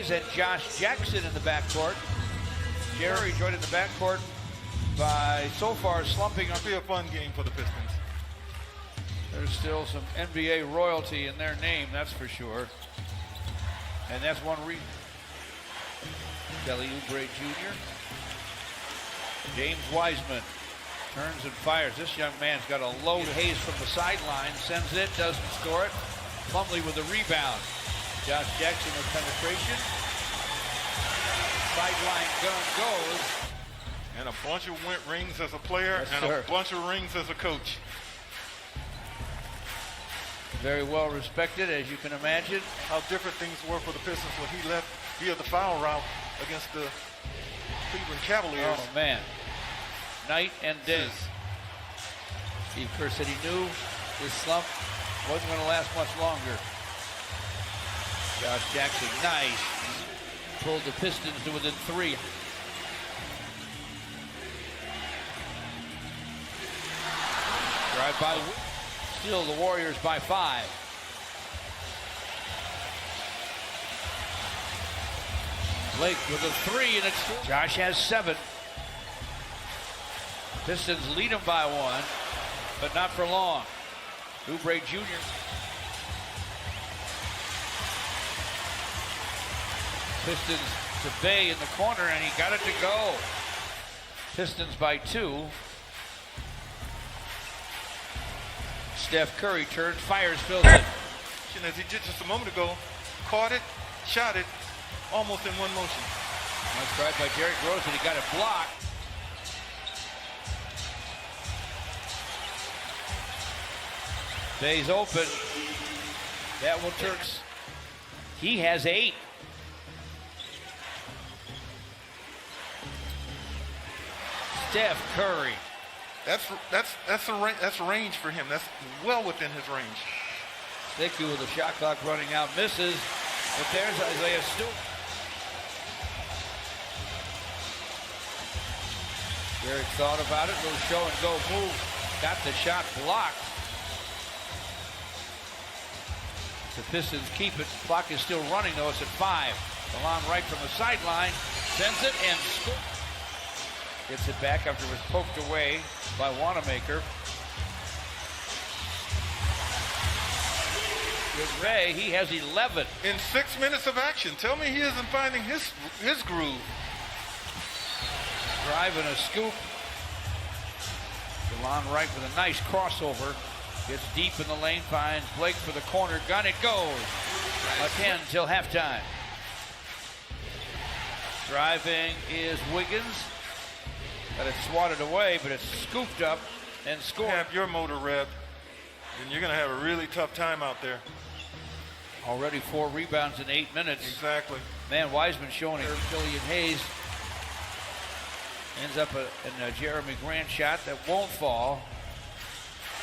Hayes and Josh Jackson in the backcourt. Jerry joined in the backcourt by so far slumping. It'll be a fun game for the Pistons. There's still some NBA royalty in their name, that's for sure. And that's one reason. Kelly Oubre Jr. James Wiseman turns and fires. This young man's got a load. Hayes from the sideline sends it, doesn't score it. Plumlee with the rebound. Josh Jackson with penetration. Sideline gun goes. And a bunch of rings as a player, Yes, and sir. a bunch of rings as a coach. Very well respected, as you can imagine. How different things were for the Pistons when he left via the foul route against the Cleveland Cavaliers. Oh, man. Night and day. Steve Kerr said he knew this slump wasn't going to last much longer. Josh Jackson, nice. Pulled the Pistons to within 3. Drive by. Still the Warriors by 5. Blake with a 3, and it's Josh has 7. Pistons lead him by 1, but not for long. Oubre Jr. Pistons to Bay in the corner, and he got it to go. Pistons by 2. Steph Curry turns, fires, fills it. As he did just a moment ago, caught it, shot it, almost in one motion. Nice drive by Derrick Rose, and he got it blocked. Bay's open. That will turn. He has 8. Steph Curry. That's range for him. That's well within his range. Dickey with the shot clock running out, misses. But there's Isaiah Stewart. Derrick thought about it, little show and go move. Got the shot blocked. The Pistons keep it. Clock is still running though. It's at 5. Delon Wright from the sideline sends it and scores. Gets it back after it was poked away by Wanamaker. With Ray, he has 11. In 6 minutes of action. Tell me he isn't finding his groove. Drive and a scoop. Delon Wright with a nice crossover. Gets deep in the lane, finds Blake for the corner gun. It goes. A 10 till halftime. Driving is Wiggins. Got it swatted away, but it's scooped up and scored. Have your motor revved, and you're going to have a really tough time out there. Already 4 rebounds in 8 minutes. Exactly. Man, Wiseman showing it. Killian Hayes ends up in a Jeremy Grant shot that won't fall.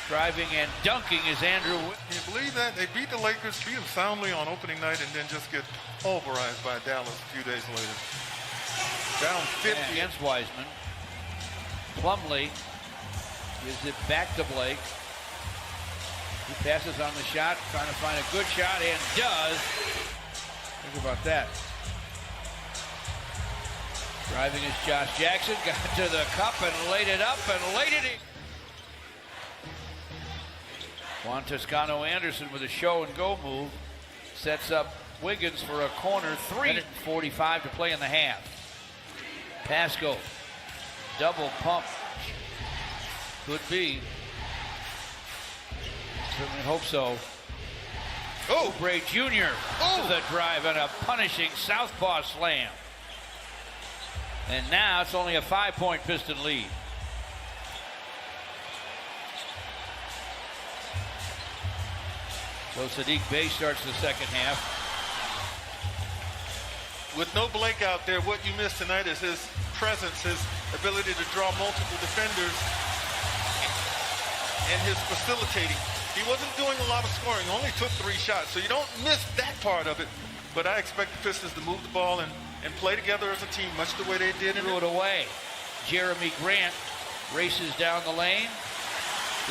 Driving and dunking is Andrew. Can you believe that? They beat the Lakers, beat them soundly on opening night, and then just get pulverized by Dallas a few days later. Down 50. Against Wiseman. Plumlee gives it back to Blake. He passes on the shot, trying to find a good shot, and does. Think about that. Driving is Josh Jackson, got to the cup and laid it up and laid it in. Juan Toscano Anderson with a show and go move. Sets up Wiggins for a corner 3. 45 to play in the half. Pascal, double pump. Could be. Certainly hope so. Oh, Oubre Jr. Oh. The drive and a punishing southpaw slam. And now it's only a 5-point Piston lead. So Sadiq Bey starts the second half. With no Blake out there, what you miss tonight is his presence, his ability to draw multiple defenders, and his facilitating. He wasn't doing a lot of scoring, only took 3 shots, so you don't miss that part of it. But I expect the Pistons to move the ball and play together as a team, much the way they did. Threw it away. Jeremy Grant races down the lane.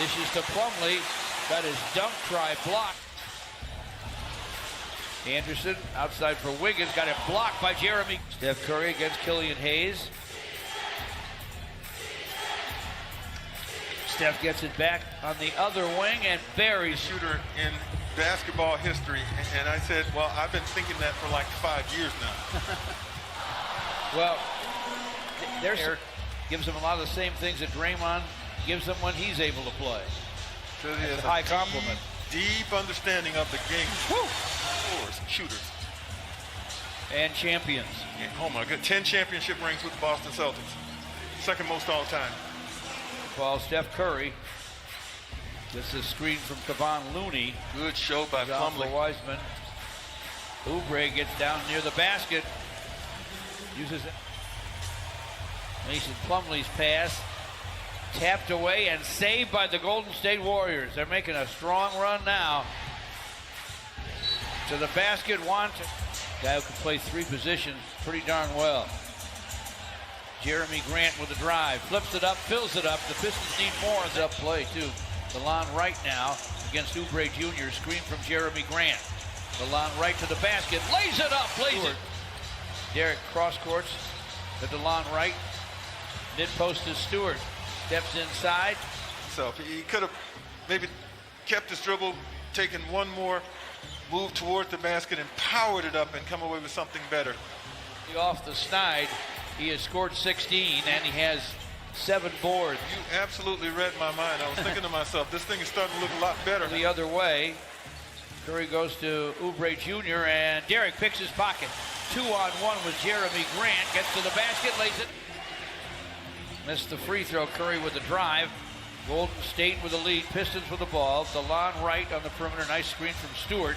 Dishes to Plumlee. Got his dunk try blocked. Anderson outside for Wiggins, got it blocked by Jeremy. Steph Curry against Killian Hayes. Steph gets it back on the other wing and buries Shooter in basketball history, and I said, well, I've been thinking that for like 5 years now. Well, there's gives him a lot of the same things that Draymond gives him when he's able to play. So it's a high compliment. Deep understanding of the game. Woo! Shooters. And champions. Yeah, oh my God, 10 championship rings with the Boston Celtics. Second most all time. Ball, Steph Curry. This is a screen from Kevon Looney. Good show by Plumlee. Wiseman. Oubre gets down near the basket. Uses it. Mason Plumlee's pass. Tapped away and saved by the Golden State Warriors. They're making a strong run now. To the basket, guy who can play three positions pretty darn well. Jeremy Grant with a drive, flips it up, fills it up. The Pistons need more as up play too. DeLon Wright now against Oubre Jr. Screen from Jeremy Grant. DeLon Wright to the basket, lays it up, plays it. Derek cross courts to DeLon Wright. Mid post is Stewart. Steps inside. So he could have maybe kept his dribble, taken one more move towards the basket and powered it up and come away with something better. Off the snide, he has scored 16 and he has 7 boards. You absolutely read my mind. I was thinking to myself, this thing is starting to look a lot better. The other way, Curry goes to Oubre Jr. and Derek picks his pocket. 2-on-1 with Jeremy Grant, gets to the basket, lays it. Missed the free throw. Curry with the drive. Golden State with the lead. Pistons with the ball. DeLon Wright on the perimeter. Nice screen from Stewart.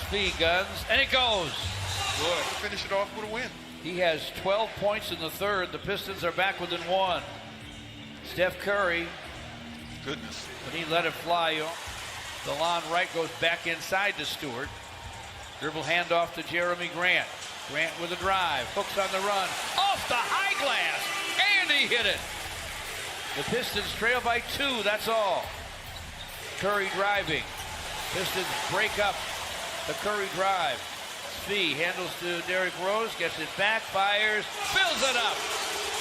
Speed guns, and it goes. Good. Finish it off with a win. He has 12 points in the third. The Pistons are back within 1. Steph Curry. Goodness. But he let it fly. DeLon Wright goes back inside to Stewart. Dribble handoff to Jeremy Grant. Grant with a drive, hooks on the run, off the high glass, and he hit it. The Pistons trail by 2, that's all. Curry driving. Pistons break up the Curry drive. Spee handles to Derrick Rose, gets it back, fires, fills it up.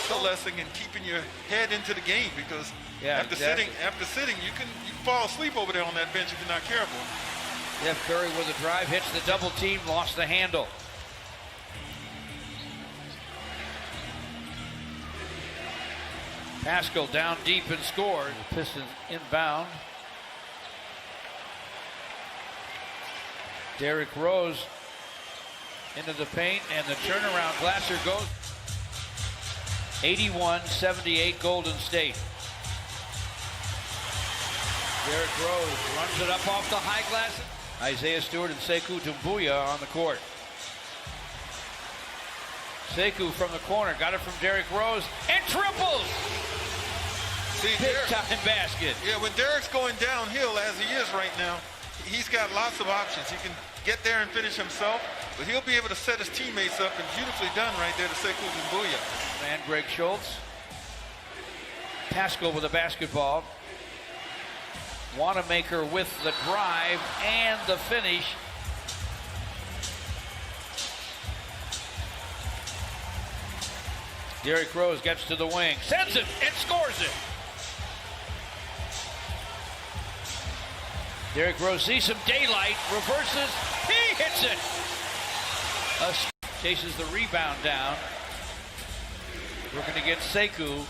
The lesson in keeping your head into the game, because after sitting, you can fall asleep over there on that bench if you're not careful. Steph Curry with a drive, hits the double team, lost the handle. Pascal down deep and scored. The Pistons inbound. Derrick Rose into the paint, and the turnaround. Glasser goes. 81-78 Golden State. Derrick Rose runs it up off the high glass. Isaiah Stewart and Sekou Doumbouya on the court. Sekou from the corner, got it from Derrick Rose, and triples! Big time basket. Yeah, when Derrick's going downhill, as he is right now, he's got lots of options. He can get there and finish himself, but he'll be able to set his teammates up, and beautifully done right there to Sekou Doumbouya. And Greg Schultz. Pascal with the basketball. Wanamaker with the drive and the finish. Derrick Rose gets to the wing, sends it, and scores it. Derrick Rose sees some daylight, reverses, he hits it. Chases the rebound down. Working against Sekou.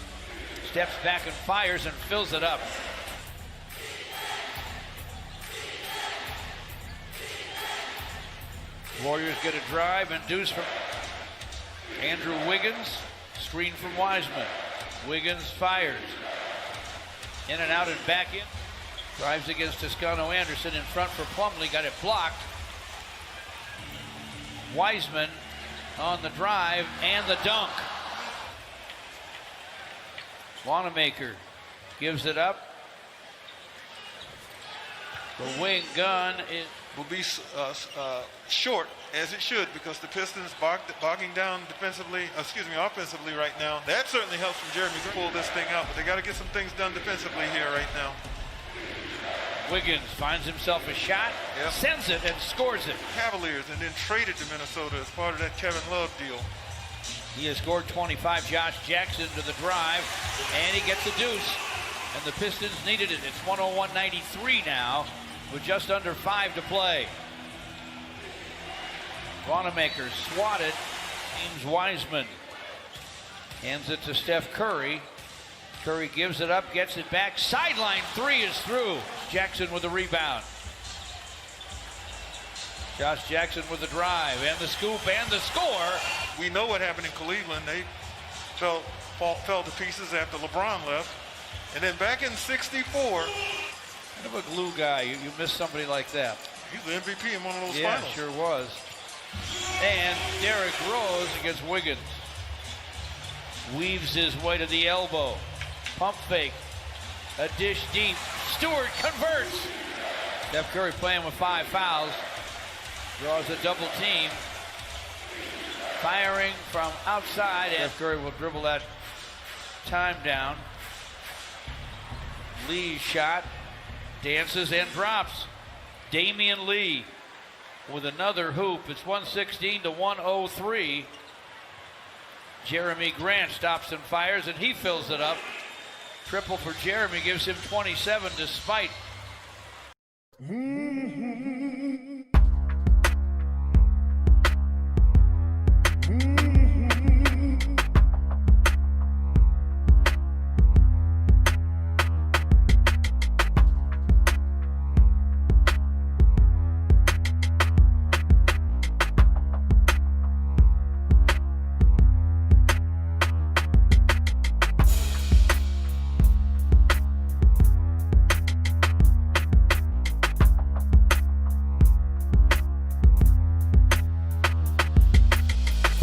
Steps back and fires and fills it up. Warriors get a drive and deuce from Andrew Wiggins. Screen from Wiseman. Wiggins fires. In and out and back in. Drives against Toscano Anderson in front for Plumlee. Got it blocked. Wiseman on the drive and the dunk. Wanamaker gives it up. The wing gun will be short, as it should, because the Pistons bogging down offensively right now. That certainly helps from Jeremy to pull this thing out, but they got to get some things done defensively here right now. Wiggins finds himself a shot, sends it, and scores it. Cavaliers, and then traded to Minnesota as part of that Kevin Love deal. He has scored 25. Josh Jackson to the drive, and he gets a deuce. And the Pistons needed it. It's 101-93 now, with just under 5 to play. Wanamaker swatted. James Wiseman hands it to Steph Curry. Curry gives it up, gets it back. Sideline three is through. Jackson with the rebound. Josh Jackson with the drive and the scoop and the score. We know what happened in Cleveland. They fell to pieces after LeBron left. And then back in '64. Kind of a glue guy. You miss somebody like that. He's the MVP in one of those yeah, finals. Sure was. And Derrick Rose against Wiggins. Weaves his way to the elbow. Pump fake. A dish deep. Stewart converts. Steph Curry playing with 5 fouls. Draws a double team. Firing from outside. And Steph Curry will dribble that time down. Lee's shot. Dances and drops. Damian Lee with another hoop. It's 116-103. Jeremy Grant stops and fires, and he fills it up. Triple for Jeremy gives him 27 despite